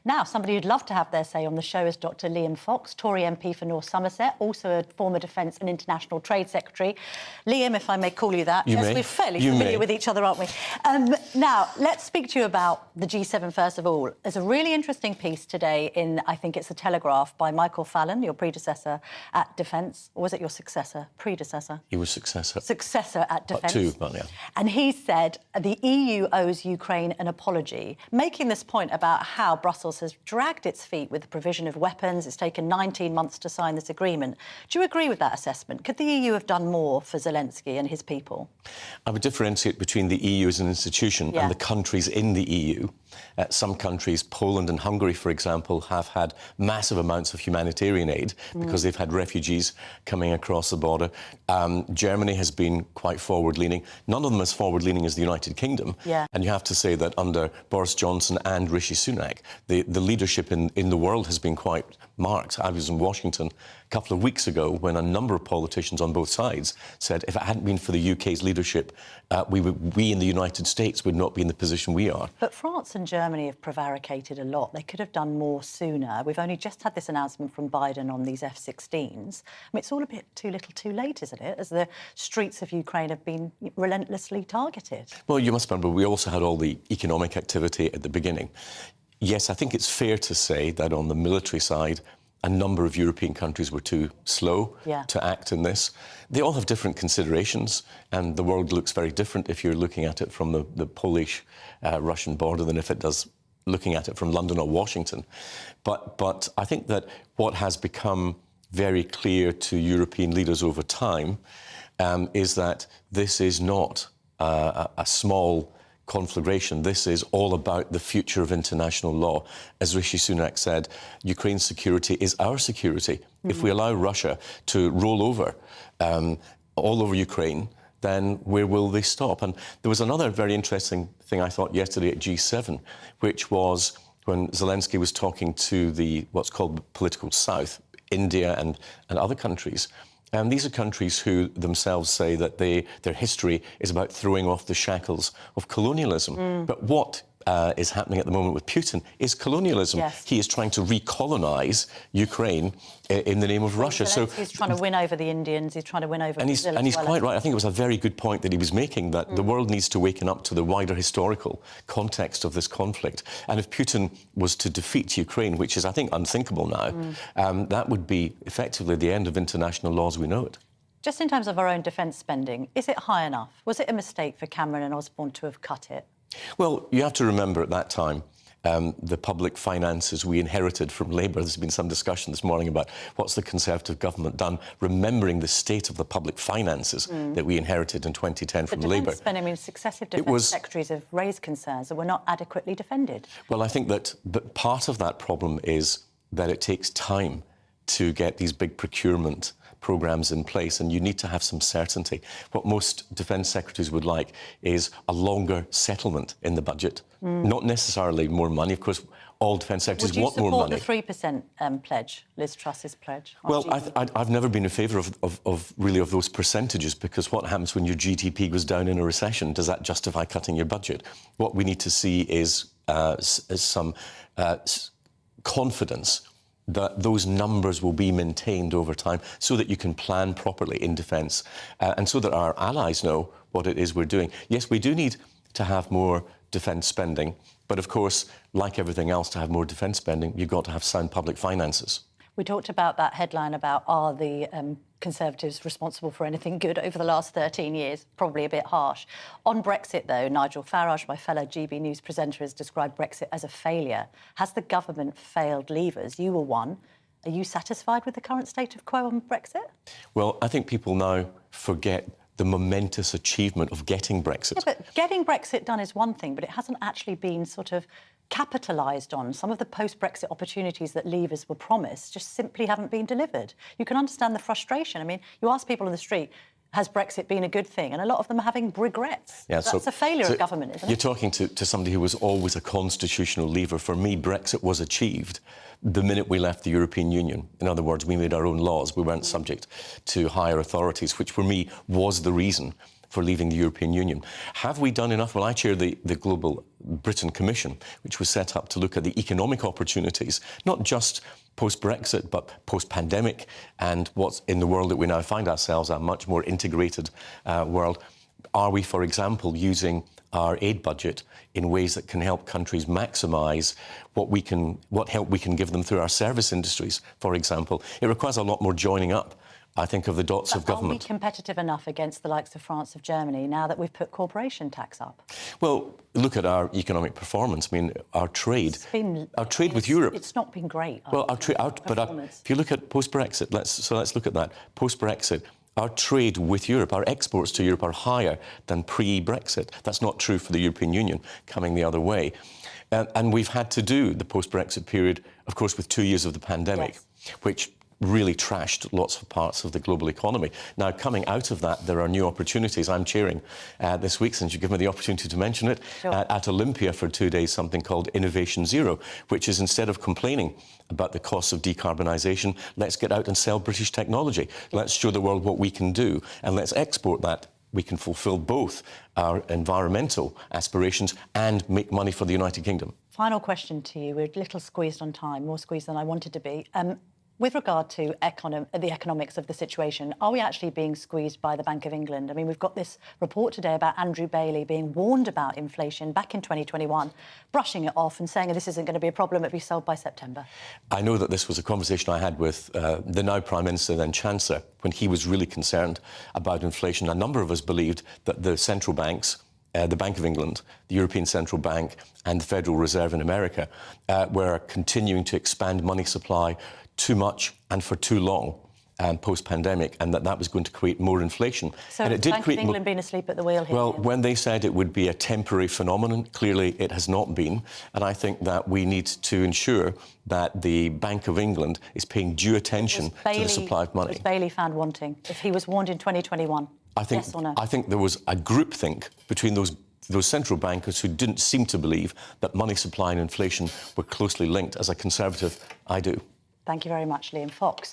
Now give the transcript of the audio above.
Now, somebody who'd love to have their say on the show is Dr. Liam Fox, Tory MP for North Somerset, also a former Defence and International Trade Secretary. Liam, if I may call you that. Yes, we're fairly familiar with each other, aren't we? Now, let's speak to you about the G7 first of all. There's a really interesting piece today in, I think it's The Telegraph, by Michael Fallon, your predecessor at Defence. Or was it your successor? Predecessor? He was successor. Successor at Defence. Two, well, yeah. And he said the EU owes Ukraine an apology, making this point about how Brussels has dragged its feet with the provision of weapons. It's taken 19 months to sign this agreement. Do you agree with that assessment? Could the EU have done more for Zelensky and his people? I would differentiate between the EU as an institution and the countries in the EU. Some countries, Poland and Hungary, for example, have had massive amounts of humanitarian aid because they've had refugees coming across the border. Germany has been quite forward-leaning. None of them as forward-leaning as the United Kingdom. Yeah. And you have to say that under Boris Johnson and Rishi Sunak, the leadership in the world has been quite marked. I was in Washington a couple of weeks ago when a number of politicians on both sides said if it hadn't been for the UK's leadership, we in the United States would not be in the position we are. But France and Germany have prevaricated a lot. They could have done more sooner. We've only just had this announcement from Biden on these F-16s. I mean, it's all a bit too little too late, isn't it, as the streets of Ukraine have been relentlessly targeted? Well, you must remember, we also had all the economic activity at the beginning. Yes, I think it's fair to say that on the military side, a number of European countries were too slow to act in this. They all have different considerations, and the world looks very different if you're looking at it from the Polish-Russian border than if it does looking at it from London or Washington. But I think that what has become very clear to European leaders over time is that this is not a small conflagration. This is all about the future of international law. As Rishi Sunak said, Ukraine's security is our security. If we allow Russia to roll over all over Ukraine, then where will they stop? And there was another very interesting thing I thought yesterday at G7, which was when Zelensky was talking to what's called the political South, India and other countries. And these are countries who themselves say that their history is about throwing off the shackles of colonialism. But what is happening at the moment with Putin is colonialism. Yes. He is trying to recolonize Ukraine in the name of Russia. So he's trying to win over the Indians, he's trying to win over Brazil. And he's quite right. I think it was a very good point that he was making, that the world needs to waken up to the wider historical context of this conflict. And if Putin was to defeat Ukraine, which is, I think, unthinkable now, that would be effectively the end of international law as we know it. Just in terms of our own defence spending, is it high enough? Was it a mistake for Cameron and Osborne to have cut it? Well, you have to remember at that time the public finances we inherited from Labour. There's been some discussion this morning about what's the Conservative government done, remembering the state of the public finances that we inherited in 2010 from Labour. Defence spending, I mean, successive defence secretaries have raised concerns that we're not adequately defended. Well, I think that part of that problem is that it takes time to get these big procurement programmes in place, and you need to have some certainty. What most defence secretaries would like is a longer settlement in the budget, not necessarily more money. Of course, all defence secretaries want more money. Would you support the 3% pledge, Liz Truss's pledge? Well, I've never been in favour of those percentages, because what happens when your GDP goes down in a recession? Does that justify cutting your budget? What we need to see is some confidence that those numbers will be maintained over time so that you can plan properly in defence and so that our allies know what it is we're doing. Yes, we do need to have more defence spending, but of course, like everything else, to have more defence spending, you've got to have sound public finances. We talked about that headline about are the Conservatives responsible for anything good over the last 13 years? Probably a bit harsh. On Brexit, though, Nigel Farage, my fellow GB News presenter, has described Brexit as a failure. Has the government failed leavers? You were one. Are you satisfied with the current state of quo on Brexit? Well, I think people now forget the momentous achievement of getting Brexit. Yeah, but getting Brexit done is one thing, but it hasn't actually been sort of capitalised on. Some of the post-Brexit opportunities that leavers were promised just simply haven't been delivered. You can understand the frustration. I mean, you ask people on the street, has Brexit been a good thing? And a lot of them are having regrets. Yeah, that's a failure of government, isn't it? You're talking to somebody who was always a constitutional leaver. For me, Brexit was achieved the minute we left the European Union. In other words, we made our own laws. We weren't subject to higher authorities, which for me was the reason for leaving the European Union. Have we done enough? Well, I chair the Global Britain Commission, which was set up to look at the economic opportunities, not just post-Brexit, but post-pandemic, and what's in the world that we now find ourselves, a much more integrated world. Are we, for example, using our aid budget in ways that can help countries maximise what help we can give them through our service industries, for example? It requires a lot more joining up, I think, of the dots of government. Are we competitive enough against the likes of France of Germany now that we've put corporation tax up? Well, look at our economic performance. I mean, our trade with Europe. It's not been great. Well, if you look at post-Brexit, let's look at that. Post-Brexit, our trade with Europe, our exports to Europe are higher than pre-Brexit. That's not true for the European Union, coming the other way. And we've had to do the post-Brexit period, of course, with 2 years of the pandemic, which really trashed lots of parts of the global economy. Now, coming out of that, there are new opportunities. I'm chairing this week, since you give me the opportunity to mention it, at Olympia for 2 days, something called Innovation Zero, which is, instead of complaining about the costs of decarbonisation, let's get out and sell British technology. Let's show the world what we can do, and let's export that. We can fulfil both our environmental aspirations and make money for the United Kingdom. Final question to you. We're a little squeezed on time, more squeezed than I wanted to be. With regard to the economics of the situation, are we actually being squeezed by the Bank of England? I mean, we've got this report today about Andrew Bailey being warned about inflation back in 2021, brushing it off and saying this isn't going to be a problem, it'll be solved by September. I know that this was a conversation I had with the now Prime Minister, then Chancellor, when he was really concerned about inflation. A number of us believed that the central banks, the Bank of England, the European Central Bank and the Federal Reserve in America were continuing to expand money supply too much and for too long post-pandemic, and that was going to create more inflation. So and it did Bank of England been asleep at the wheel here? Well, when they said it would be a temporary phenomenon, clearly it has not been. And I think that we need to ensure that the Bank of England is paying due attention to the supply of money. Was Bailey found wanting, if he was warned in 2021? Yes or no? I think there was a groupthink between those central bankers who didn't seem to believe that money supply and inflation were closely linked. As a Conservative, I do. Thank you very much, Liam Fox.